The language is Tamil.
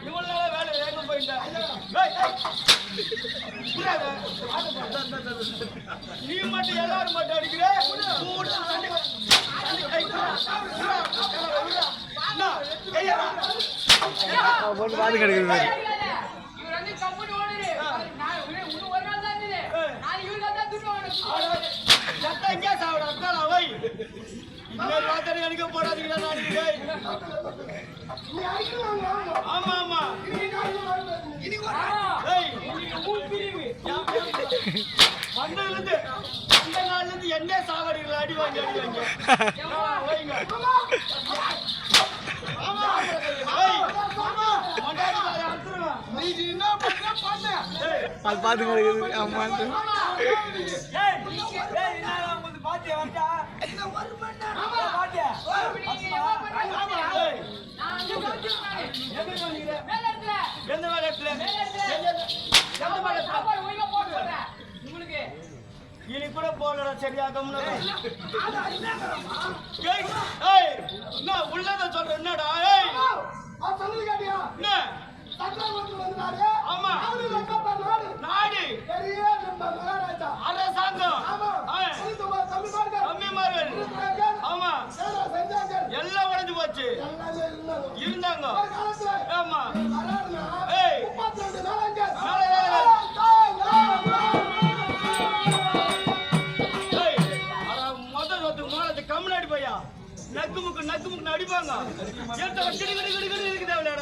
இவ்வளவு நாளா வேலை வேக போயிட்டேன். நீ மட்டும் எல்லாரும் மட்டும் அடிக்கிற பாது கிடைக்கிறது எனக்கு போடாதீங்களா ஆமா ஆமா வந்ததுல இருந்து அந்த நாள்ல இருந்து என்ன சாவடிகள் அடி வாங்கி பாது கிடைக்கிறது ஆமா எந்த வேலை இனி கூட போல சரியாக உள்ளத சொல்ற என்னடா ஆமா நாடு அரசாங்கம் தம்பிமார்கள் ஆமா எல்லாம் உடைஞ்சு போச்சு இருந்தாங்க ஆமா கம்முனாடி பையா நக்கு முக்கு அடிப்பாங்க இருக்குது